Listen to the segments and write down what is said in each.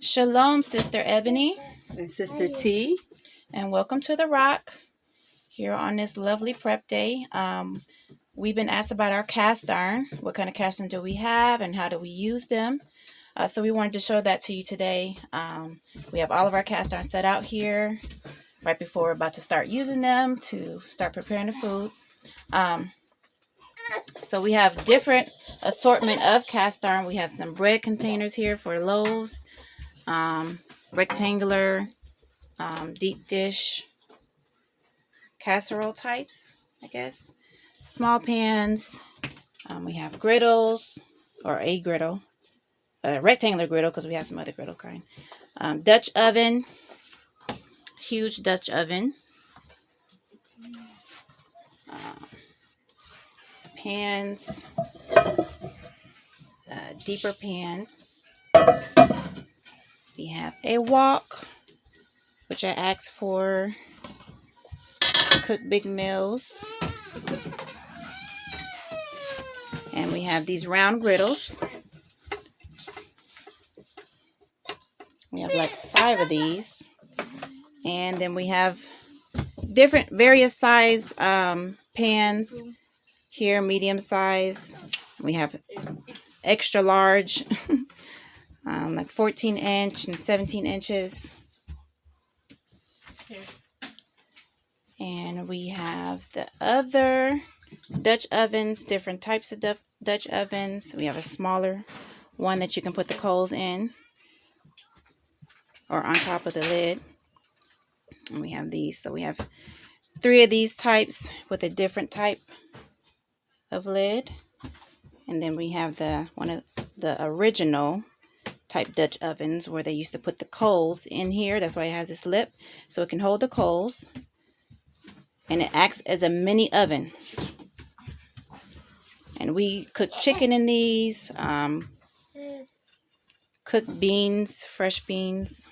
Shalom, Sister Ebony. And Sister T. And welcome to The Rock here on this lovely prep day. We've been asked about our cast iron. What kind of cast iron do we have and how do we use them? So we wanted to show that to you today. We have all of our cast iron set out here right before we're about to start using them to start preparing the food. So we have different assortment of cast iron. We have some bread containers here for loaves, rectangular, deep dish, casserole types, I guess. Small pans. We have griddles, or a griddle, a rectangular griddle because we have some other griddle kind. Dutch oven, huge Dutch oven. Pans, deeper pan. We have a wok, which I asked for to cook big meals. And we have these round griddles. We have like 5 of these. And then we have different various size pans here, medium size. We have extra large, like 14 inch and 17 inches. And we have the other Dutch ovens, different types of Dutch ovens. We have a smaller one that you can put the coals in or on top of the lid. And we have these. So we have 3 of these types with a different type of lid. And then we have one of the original type Dutch ovens where they used to put the coals in here. That's why it has this lip, so it can hold the coals. And it acts as a mini oven. And we cook chicken in these, cook beans, fresh beans,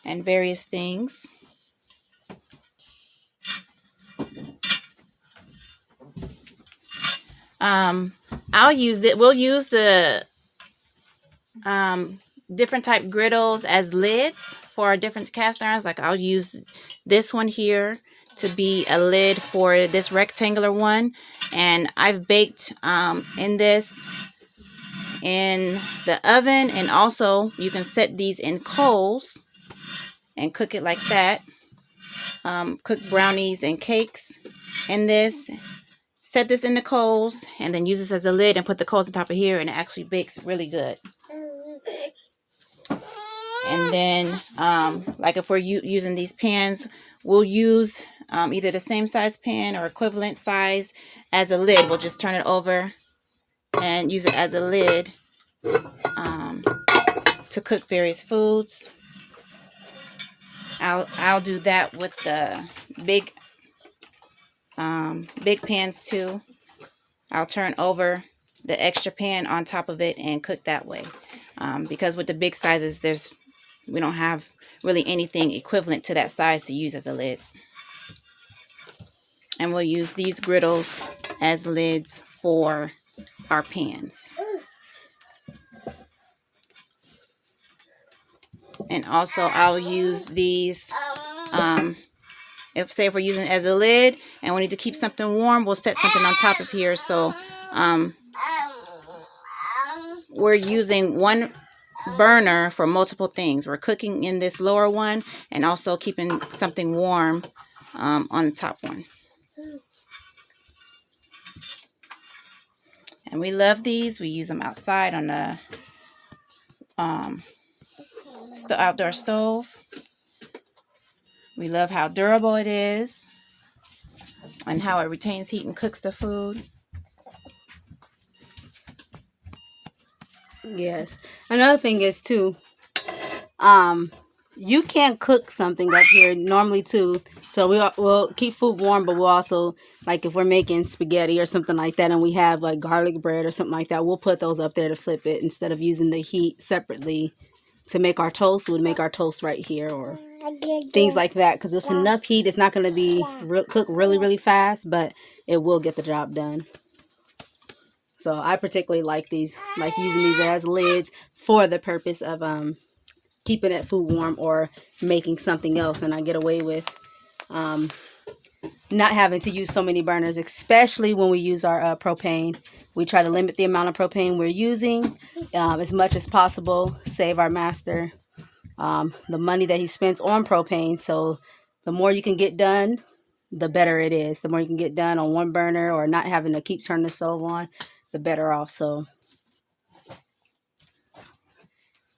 and various things. We'll use the different type griddles as lids for our different cast irons. Like I'll use this one here to be a lid for this rectangular one, and I've baked in this in the oven, and also you can set these in coals and cook it like that. Cook brownies and cakes in this. Set this in the coals and then use this as a lid and put the coals on top of here, and it actually bakes really good. And then like if we're using these pans, we'll use either the same size pan or equivalent size as a lid. We'll just turn it over and use it as a lid to cook various foods. I'll do that with the big pans too. I'll turn over the extra pan on top of it and cook that way. Because with the big sizes, we don't have really anything equivalent to that size to use as a lid. And we'll use these griddles as lids for our pans. And also I'll use these, if we're using it as a lid and we need to keep something warm, we'll set something on top of here. So we're using one burner for multiple things. We're cooking in this lower one and also keeping something warm on the top one. And we love these. We use them outside on the outdoor stove. We love how durable it is and how it retains heat and cooks the food. Yes. Another thing is too, you can't cook something up here normally too. So we'll keep food warm, but we'll also, like if we're making spaghetti or something like that and we have like garlic bread or something like that, we'll put those up there to flip it instead of using the heat separately to make our toast. We'll make our toast right here or things like that, because it's enough heat. It's not going to be cook really, really fast, but it will get the job done. So I particularly like these, like using these as lids for the purpose of keeping that food warm or making something else, and I get away with not having to use so many burners, especially when we use our propane. We try to limit the amount of propane we're using as much as possible, save our master the money that he spends on propane. So the more you can get done, the better it is. The more you can get done on one burner or not having to keep turning the stove on, the better off. So,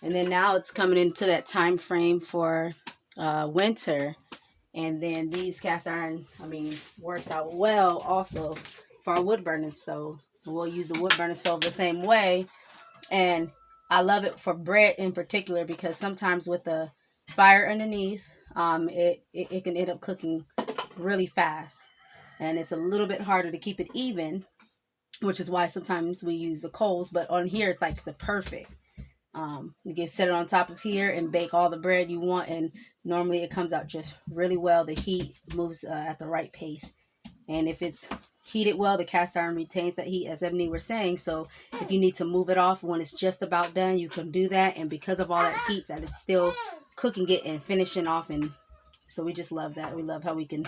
and then now it's coming into that time frame for winter. And then these cast iron, works out well also for our wood burning stove. We'll use the wood burning stove the same way. And I love it for bread in particular because sometimes with the fire underneath, it can end up cooking really fast. And it's a little bit harder to keep it even, which is why sometimes we use the coals. But on here, it's like the perfect. You can set it on top of here and bake all the bread you want, and normally it comes out just really well. The heat moves at the right pace, and if it's heated well, the cast iron retains that heat, as Ebony was saying. So if you need to move it off when it's just about done, you can do that, and because of all that heat, that it's still cooking it and finishing off. And so we just love that. We love how we can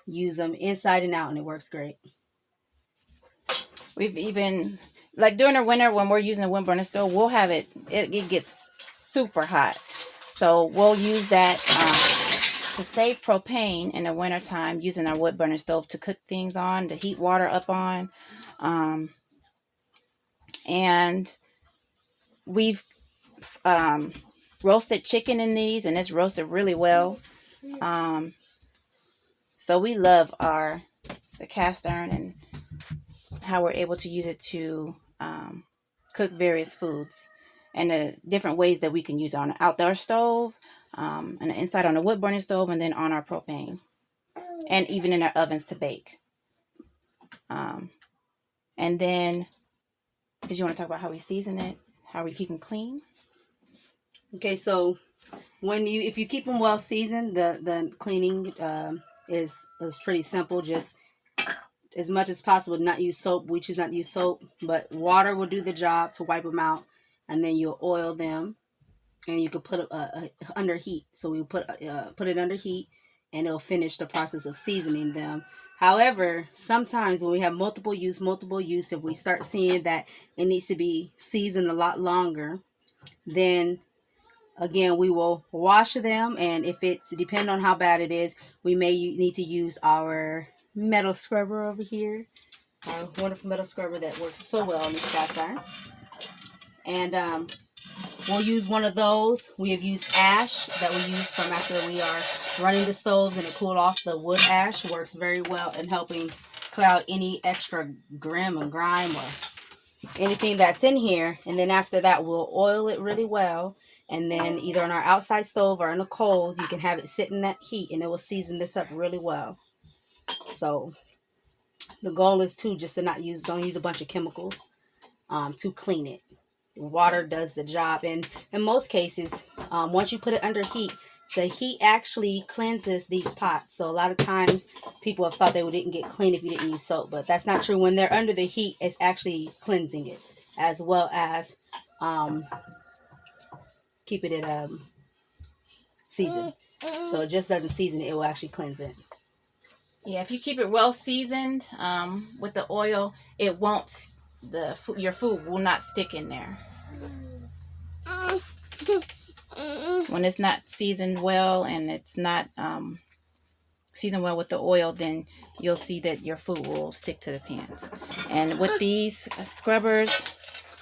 use them inside and out, and it works great. We've even, like during the winter when we're using a wood burner stove, we'll have it gets super hot. So we'll use that to save propane in the wintertime, using our wood burner stove to cook things on, to heat water up on. And we've roasted chicken in these, and it's roasted really well. So we love the cast iron and how we're able to use it to cook various foods, and the different ways that we can use it on an outdoor stove, and inside on a wood burning stove, and then on our propane, and even in our ovens to bake. And then, did you want to talk about how we season it, how we keep them clean? Okay, so if you keep them well seasoned, the cleaning is pretty simple. Just as much as possible, not use soap. We choose not to use soap, but water will do the job to wipe them out, and then you'll oil them, and you can put it under heat. So we put it under heat, and it'll finish the process of seasoning them. However, sometimes when we have multiple use, if we start seeing that it needs to be seasoned a lot longer, then again, we will wash them, and if it's depending on how bad it is, we may need to use our metal scrubber over here, our wonderful metal scrubber that works so well on this cast iron. And we'll use one of those. We have used ash that we use from after we are running the stoves, and it cooled off. The wood ash works very well in helping clear out any extra grime or anything that's in here. And then after that, we'll oil it really well. And then either on our outside stove or on the coals, you can have it sit in that heat, and it will season this up really well. So the goal is just to don't use a bunch of chemicals to clean it. Water does the job. And in most cases, once you put it under heat, the heat actually cleanses these pots. So a lot of times people have thought they didn't get clean if you didn't use soap, but that's not true. When they're under the heat, it's actually cleansing it, as well as keeping it seasoned. So it just doesn't season it, it will actually cleanse it. Yeah, if you keep it well seasoned with the oil, it won't, your food will not stick in there. When it's not seasoned well, and it's not seasoned well with the oil, then you'll see that your food will stick to the pans. And with these scrubbers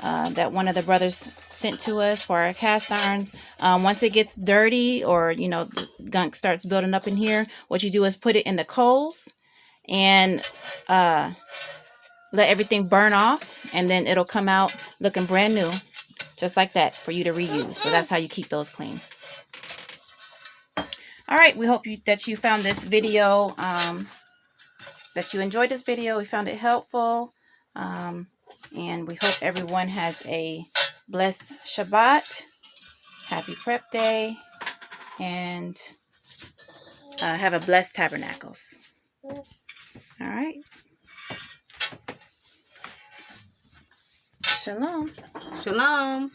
that one of the brothers sent to us for our cast irons, once it gets dirty, or gunk starts building up in here, what you do is put it in the coals and let everything burn off, and then it'll come out looking brand new, just like that, for you to reuse. So that's how you keep those clean. All right, we hope that you found this video, that you enjoyed this video. We found it helpful, and we hope everyone has a blessed Shabbat, happy prep day, and have a blessed Tabernacles. All right. Shalom. Shalom.